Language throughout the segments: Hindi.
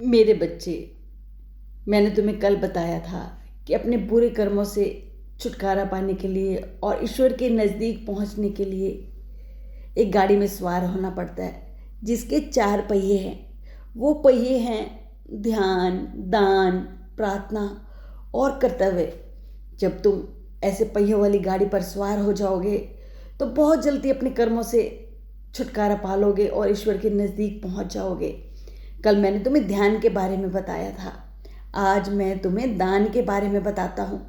मेरे बच्चे, मैंने तुम्हें कल बताया था कि अपने बुरे कर्मों से छुटकारा पाने के लिए और ईश्वर के नज़दीक पहुंचने के लिए एक गाड़ी में सवार होना पड़ता है जिसके 4 पहिए हैं। वो पहिए हैं ध्यान, दान, प्रार्थना और कर्तव्य। जब तुम ऐसे पहियों वाली गाड़ी पर सवार हो जाओगे तो बहुत जल्दी अपने कर्मों से छुटकारा पालोगे और ईश्वर के नज़दीक पहुंच जाओगे। कल मैंने तुम्हें ध्यान के बारे में बताया था, आज मैं तुम्हें दान के बारे में बताता हूँ।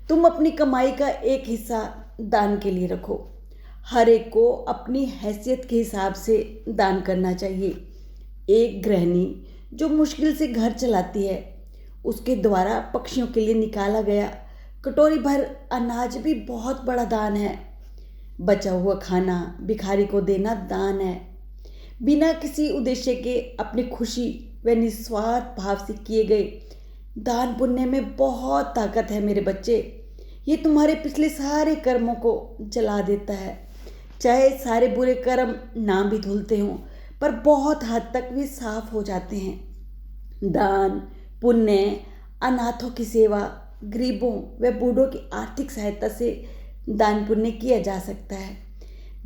तुम अपनी कमाई का एक हिस्सा दान के लिए रखो। हर एक को अपनी हैसियत के हिसाब से दान करना चाहिए। एक गृहिणी जो मुश्किल से घर चलाती है, उसके द्वारा पक्षियों के लिए निकाला गया कटोरी भर अनाज भी बहुत बड़ा दान है। बचा हुआ खाना भिखारी को देना दान है। बिना किसी उद्देश्य के अपनी खुशी व निस्वार्थ भाव से किए गए दान पुण्य में बहुत ताकत है मेरे बच्चे। ये तुम्हारे पिछले सारे कर्मों को जला देता है। चाहे सारे बुरे कर्म ना भी धुलते हों, पर बहुत हद तक वे साफ हो जाते हैं। दान पुण्य, अनाथों की सेवा, गरीबों व बूढ़ों की आर्थिक सहायता से दान पुण्य किया जा सकता है।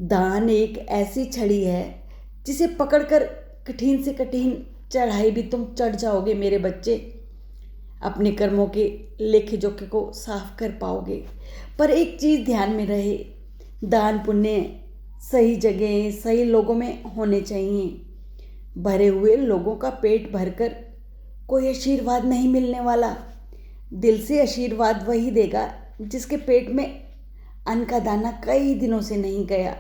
दान एक ऐसी छड़ी है जिसे पकड़कर कठिन से कठिन चढ़ाई भी तुम चढ़ जाओगे मेरे बच्चे। अपने कर्मों के लेखे जोखे को साफ कर पाओगे। पर एक चीज़ ध्यान में रहे, दान पुण्य सही जगह सही लोगों में होने चाहिए। भरे हुए लोगों का पेट भरकर कोई आशीर्वाद नहीं मिलने वाला। दिल से आशीर्वाद वही देगा जिसके पेट में अन्न का दाना कई दिनों से नहीं गया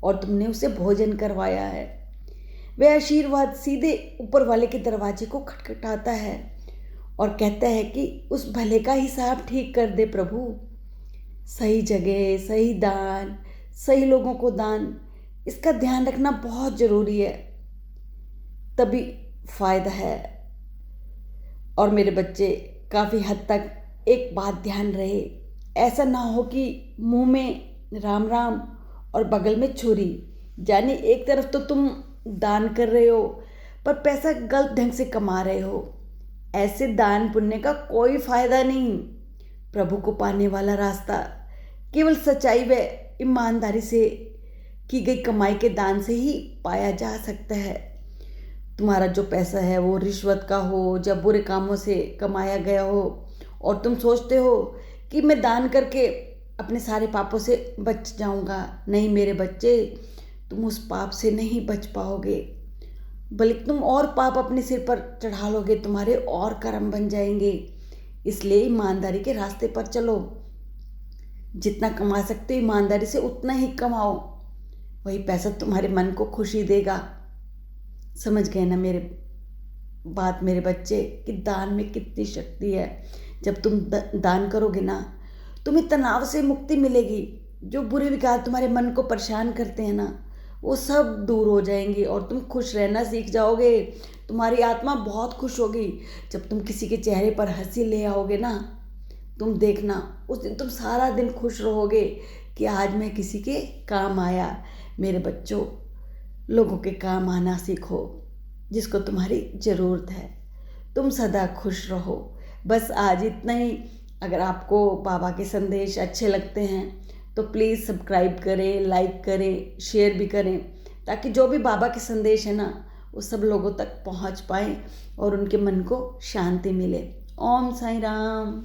और तुमने उसे भोजन करवाया है। वह आशीर्वाद सीधे ऊपर वाले के दरवाजे को खटखटाता है और कहता है कि उस भले का हिसाब ठीक कर दे प्रभु। सही जगह सही दान, सही लोगों को दान, इसका ध्यान रखना बहुत ज़रूरी है, तभी फ़ायदा है। और मेरे बच्चे, काफ़ी हद तक एक बात ध्यान रहे, ऐसा ना हो कि मुंह में राम राम और बगल में छुरी। यानी एक तरफ तो तुम दान कर रहे हो पर पैसा गलत ढंग से कमा रहे हो। ऐसे दान पुण्य का कोई फायदा नहीं। प्रभु को पाने वाला रास्ता केवल सच्चाई व ईमानदारी से की गई कमाई के दान से ही पाया जा सकता है। तुम्हारा जो पैसा है वो रिश्वत का हो, जब बुरे कामों से कमाया गया हो और तुम सोचते हो कि मैं दान करके अपने सारे पापों से बच जाऊंगा, नहीं मेरे बच्चे, तुम उस पाप से नहीं बच पाओगे, बल्कि तुम और पाप अपने सिर पर चढ़ा लोगे, तुम्हारे और कर्म बन जाएंगे। इसलिए ईमानदारी के रास्ते पर चलो। जितना कमा सकते हो ईमानदारी से उतना ही कमाओ, वही पैसा तुम्हारे मन को खुशी देगा। समझ गए ना मेरे बात मेरे बच्चे कि दान में कितनी शक्ति है। जब तुम दान करोगे ना, तुम्हें तनाव से मुक्ति मिलेगी। जो बुरे विकार तुम्हारे मन को परेशान करते हैं ना, वो सब दूर हो जाएंगे और तुम खुश रहना सीख जाओगे। तुम्हारी आत्मा बहुत खुश होगी। जब तुम किसी के चेहरे पर हंसी ले आओगे ना, तुम देखना उस दिन तुम सारा दिन खुश रहोगे कि आज मैं किसी के काम आया। मेरे बच्चों, लोगों के काम आना सीखो जिसको तुम्हारी ज़रूरत है। तुम सदा खुश रहो। बस आज इतना ही। अगर आपको बाबा के संदेश अच्छे लगते हैं तो प्लीज़ सब्सक्राइब करें, लाइक करें, शेयर भी करें, ताकि जो भी बाबा के संदेश है ना, वो सब लोगों तक पहुंच पाए और उनके मन को शांति मिले। ओम साईं राम।